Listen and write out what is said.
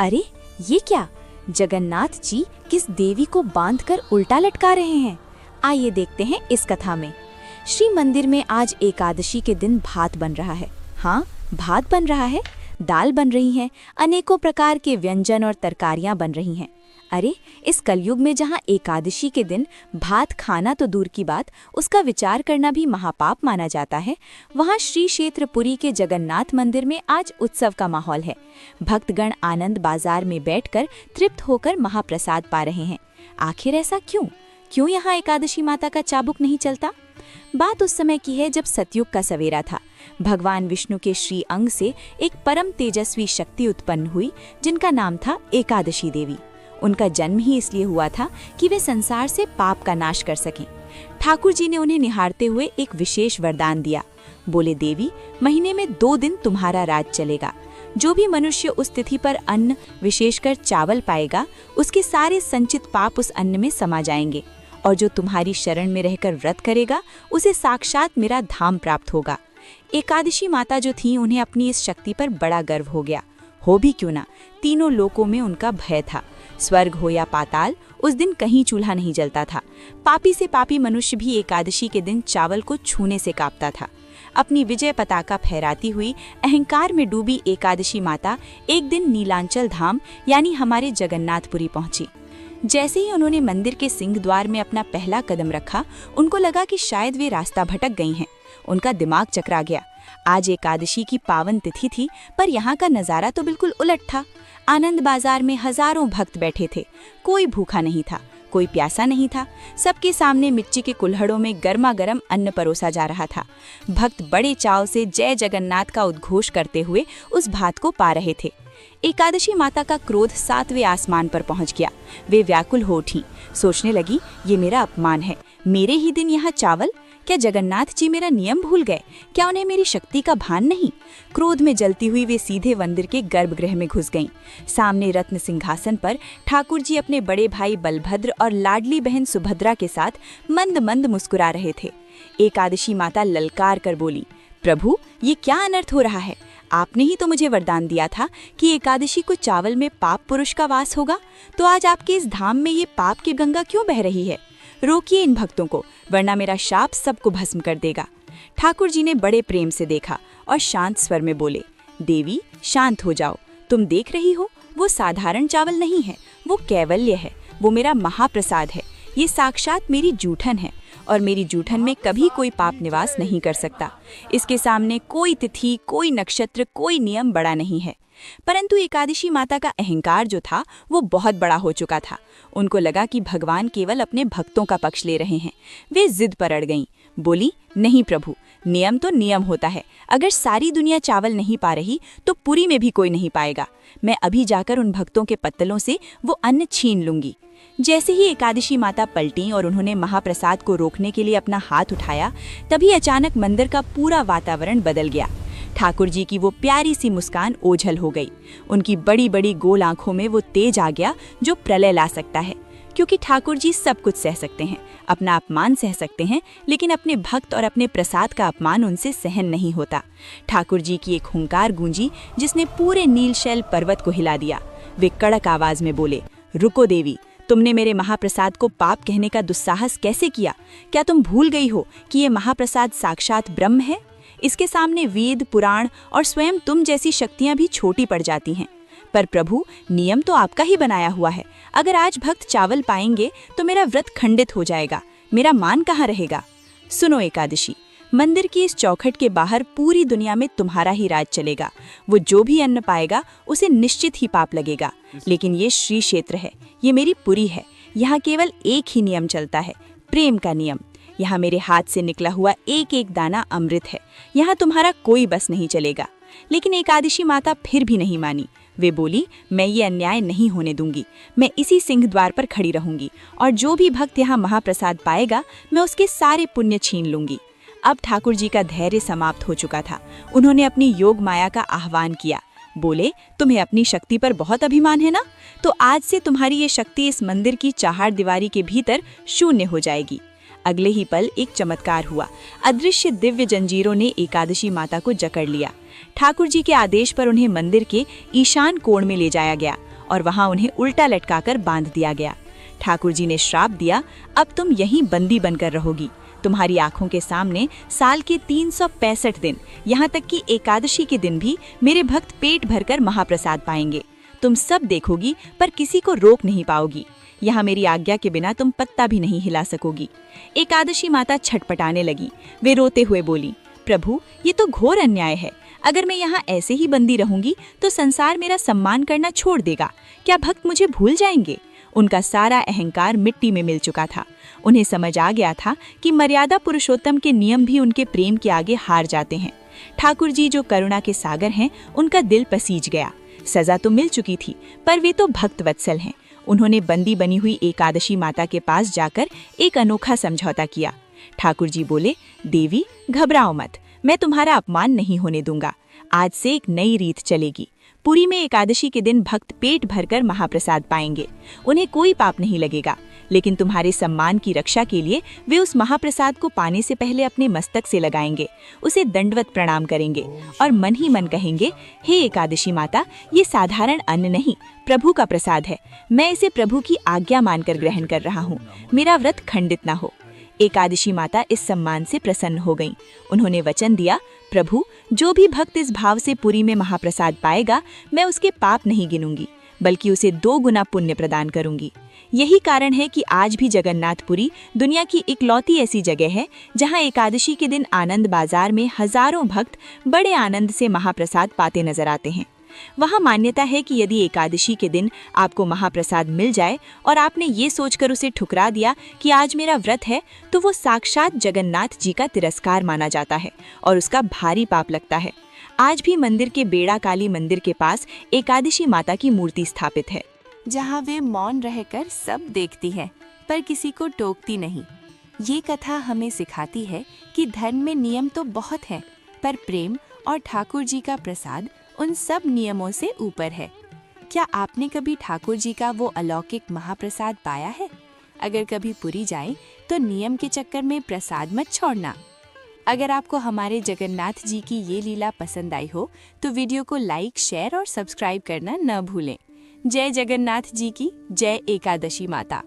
अरे ये क्या, जगन्नाथ जी किस देवी को बांधकर उल्टा लटका रहे हैं? आइए देखते हैं इस कथा में। श्री मंदिर में आज एकादशी के दिन भात बन रहा है। हाँ, भात बन रहा है, दाल बन रही है, अनेकों प्रकार के व्यंजन और तरकारियां बन रही हैं। अरे, इस कलयुग में जहाँ एकादशी के दिन भात खाना तो दूर की बात, उसका विचार करना भी महापाप माना जाता है, वहाँ श्री क्षेत्र पुरी के जगन्नाथ मंदिर में आज उत्सव का माहौल है। भक्तगण आनंद बाजार में बैठकर तृप्त होकर महाप्रसाद पा रहे हैं। आखिर ऐसा क्यों यहाँ एकादशी माता का चाबुक नहीं चलता? बात उस समय की है जब सतयुग का सवेरा था। भगवान विष्णु के श्री अंग से एक परम तेजस्वी शक्ति उत्पन्न हुई, जिनका नाम था एकादशी देवी। उनका जन्म ही इसलिए हुआ था कि वे संसार से पाप का नाश कर सकें। ठाकुर जी ने उन्हें निहारते हुए एक विशेष वरदान दिया। बोले, देवी, महीने में 2 दिन तुम्हारा राज चलेगा। जो भी मनुष्य उस तिथि पर अन्न, विशेषकर चावल पाएगा, उसके सारे संचित पाप उस अन्न में समा जाएंगे, और जो तुम्हारी शरण में रहकर व्रत करेगा, उसे साक्षात मेरा धाम प्राप्त होगा। एकादशी माता जो थी, उन्हें अपनी इस शक्ति पर बड़ा गर्व हो गया। हो भी क्यों ना, तीनों लोकों में उनका भय था। स्वर्ग हो या पाताल, उस दिन कहीं चूल्हा नहीं जलता था। पापी से पापी मनुष्य भी एकादशी के दिन चावल को छूने से कांपता था। अपनी विजय पताका फहराती हुई अहंकार में डूबी एकादशी माता एक दिन नीलांचल धाम यानी हमारे जगन्नाथपुरी पहुंची। जैसे ही उन्होंने मंदिर के सिंह द्वार में अपना पहला कदम रखा, उनको लगा कि शायद वे रास्ता भटक गई हैं। उनका दिमाग चकरा गया। आज एकादशी की पावन तिथि थी, पर यहाँ का नज़ारा तो बिल्कुल उलट था। आनंद बाजार में हजारों भक्त बैठे थे। कोई भूखा नहीं था, कोई प्यासा नहीं था। सबके सामने मिट्टी के कुल्हड़ों में गर्मा गर्म अन्न परोसा जा रहा था। भक्त बड़े चाव से जय जगन्नाथ का उद्घोष करते हुए उस भात को पा रहे थे। एकादशी माता का क्रोध 7वें आसमान पर पहुंच गया। वे व्याकुल हो उठी, सोचने लगी, ये मेरा अपमान है। मेरे ही दिन यहाँ चावल? क्या जगन्नाथ जी मेरा नियम भूल गए? क्या उन्हें मेरी शक्ति का भान नहीं? क्रोध में जलती हुई वे सीधे मंदिर के गर्भगृह में घुस गईं। सामने रत्न सिंहासन पर ठाकुर जी अपने बड़े भाई बलभद्र और लाडली बहन सुभद्रा के साथ मंद मंद मुस्कुरा रहे थे। एकादशी माता ललकार कर बोली, प्रभु, ये क्या अनर्थ हो रहा है? आपने ही तो मुझे वरदान दिया था कि एकादशी को चावल में पाप पुरुष का वास होगा, तो आज आपके इस धाम में ये पाप की गंगा क्यों बह रही है? रोकिए इन भक्तों को, वरना मेरा शाप सबको भस्म कर देगा। ठाकुर जी ने बड़े प्रेम से देखा और शांत स्वर में बोले, देवी, शांत हो जाओ। तुम देख रही हो, वो साधारण चावल नहीं है, वो कैवल्य है, वो मेरा महाप्रसाद है। ये साक्षात मेरी जूठन है, और मेरी जूठन में कभी कोई पाप निवास नहीं कर सकता। इसके सामने कोई तिथि, कोई नक्षत्र, कोई नियम बड़ा नहीं है। परंतु एकादशी माता का अहंकार जो था, वो बहुत बड़ा हो चुका था। उनको लगा कि भगवान केवल अपने भक्तों का पक्ष ले रहे हैं। वे जिद पर अड़ गईं। बोली, नहीं प्रभु, नियम तो नियम होता है। अगर सारी दुनिया चावल नहीं पा रही, तो पुरी में भी कोई नहीं पाएगा। मैं अभी जाकर उन भक्तों के पत्तलों से वो अन्न छीन लूंगी। जैसे ही एकादशी माता पलटी और उन्होंने महाप्रसाद को रोकने के लिए अपना हाथ उठाया, तभी अचानक मंदिर का पूरा वातावरण बदल गया। ठाकुर जी की वो प्यारी सी मुस्कान ओझल हो गई। उनकी बड़ी बड़ी गोल आंखों में वो तेज आ गया जो प्रलय ला सकता है। क्योंकि ठाकुर जी सब कुछ सह सकते हैं, अपना अपमान सह सकते हैं, लेकिन अपने भक्त और अपने प्रसाद का अपमान उनसे सहन नहीं होता। ठाकुर जी की एक हुंकार गूंजी जिसने पूरे नीलशैल पर्वत को हिला दिया। वे कड़क आवाज में बोले, रुको देवी, तुमने मेरे महाप्रसाद को पाप कहने का दुस्साहस कैसे किया? क्या तुम भूल गई हो कि ये महाप्रसाद साक्षात ब्रह्म है? इसके सामने वेद, पुराण और स्वयं तुम जैसी शक्तियां भी छोटी पड़ जाती हैं। पर प्रभु, नियम तो आपका ही बनाया हुआ है। अगर आज भक्त चावल पाएंगे तो मेरा व्रत खंडित हो जाएगा। मेरा मान कहाँ रहेगा? सुनो एकादशी, मंदिर की इस चौखट के बाहर पूरी दुनिया में तुम्हारा ही राज चलेगा। वो जो भी अन्न पाएगा उसे निश्चित ही पाप लगेगा। लेकिन ये श्री क्षेत्र है, ये मेरी पुरी है। यहाँ केवल एक ही नियम चलता है, प्रेम का नियम। यहाँ मेरे हाथ से निकला हुआ एक एक दाना अमृत है। यहाँ तुम्हारा कोई बस नहीं चलेगा। लेकिन एकादशी माता फिर भी नहीं मानी। वे बोली, मैं ये अन्याय नहीं होने दूंगी। मैं इसी सिंह द्वार पर खड़ी रहूंगी, और जो भी भक्त यहाँ महाप्रसाद पाएगा, मैं उसके सारे पुण्य छीन लूंगी। अब ठाकुर जी का धैर्य समाप्त हो चुका था। उन्होंने अपनी योग माया का आह्वान किया। बोले, तुम्हें अपनी शक्ति पर बहुत अभिमान है ना? तो आज से तुम्हारी ये शक्ति इस मंदिर की चार दीवारी के भीतर शून्य हो जाएगी। अगले ही पल एक चमत्कार हुआ। अदृश्य दिव्य जंजीरों ने एकादशी माता को जकड़ लिया। ठाकुर जी के आदेश पर उन्हें मंदिर के ईशान कोण में ले जाया गया और वहां उन्हें उल्टा लटकाकर बांध दिया गया। ठाकुर जी ने श्राप दिया, अब तुम यहीं बंदी बनकर रहोगी। तुम्हारी आंखों के सामने साल के 365 दिन, यहाँ तक कि एकादशी के दिन भी मेरे भक्त पेट भरकर महाप्रसाद पाएंगे। तुम सब देखोगी पर किसी को रोक नहीं पाओगी। यहाँ मेरी आज्ञा के बिना तुम पत्ता भी नहीं हिला सकोगी। एकादशी माता छटपटाने लगी। वे रोते हुए बोली, प्रभु, ये तो घोर अन्याय है। अगर मैं यहाँ ऐसे ही बंदी रहूंगी तो संसार मेरा सम्मान करना छोड़ देगा। क्या भक्त मुझे भूल जाएंगे? उनका सारा अहंकार मिट्टी में मिल चुका था। उन्हें समझ आ गया था कि मर्यादा पुरुषोत्तम के नियम भी उनके प्रेम के आगे हार जाते हैं। ठाकुर जी जो करुणा के सागर हैं, उनका दिल पसीज गया। सजा तो मिल चुकी थी, पर वे तो भक्त वत्सल हैं। उन्होंने बंदी बनी हुई एकादशी माता के पास जाकर एक अनोखा समझौता किया। ठाकुर जी बोले, देवी घबराओ मत, मैं तुम्हारा अपमान नहीं होने दूंगा। आज से एक नई रीत चलेगी। पुरी में एकादशी के दिन भक्त पेट भरकर महाप्रसाद पाएंगे। उन्हें कोई पाप नहीं लगेगा, लेकिन तुम्हारे सम्मान की रक्षा के लिए वे उस महाप्रसाद को पाने से पहले अपने मस्तक से लगाएंगे, उसे दंडवत प्रणाम करेंगे और मन ही मन कहेंगे, हे एकादशी माता, ये साधारण अन्न नहीं, प्रभु का प्रसाद है। मैं इसे प्रभु की आज्ञा मानकर ग्रहण कर रहा हूँ। मेरा व्रत खंडित न हो। एकादशी माता इस सम्मान से प्रसन्न हो गईं। उन्होंने वचन दिया, प्रभु, जो भी भक्त इस भाव से पुरी में महाप्रसाद पाएगा, मैं उसके पाप नहीं गिनूंगी, बल्कि उसे 2 गुना पुण्य प्रदान करूंगी। यही कारण है कि आज भी जगन्नाथपुरी दुनिया की इकलौती ऐसी जगह है जहां एकादशी के दिन आनंद बाजार में हजारों भक्त बड़े आनंद से महाप्रसाद पाते नजर आते हैं। वहां मान्यता है कि यदि एकादशी के दिन आपको महाप्रसाद मिल जाए और आपने ये सोचकर उसे ठुकरा दिया कि आज मेरा व्रत है, तो वो साक्षात जगन्नाथ जी का तिरस्कार माना जाता है और उसका भारी पाप लगता है। आज भी मंदिर के बेड़ा काली मंदिर के पास एकादशी माता की मूर्ति स्थापित है, जहाँ वे मौन रहकर सब देखती है पर किसी को टोकती नहीं। ये कथा हमें सिखाती है कि धर्म में नियम तो बहुत हैं, पर प्रेम और ठाकुर जी का प्रसाद उन सब नियमों से ऊपर है। क्या आपने कभी ठाकुर जी का वो अलौकिक महाप्रसाद पाया है? अगर कभी पुरी जाए तो नियम के चक्कर में प्रसाद मत छोड़ना। अगर आपको हमारे जगन्नाथ जी की ये लीला पसंद आई हो तो वीडियो को लाइक, शेयर और सब्सक्राइब करना न भूलें। जय जगन्नाथ जी की जय। एकादशी माता।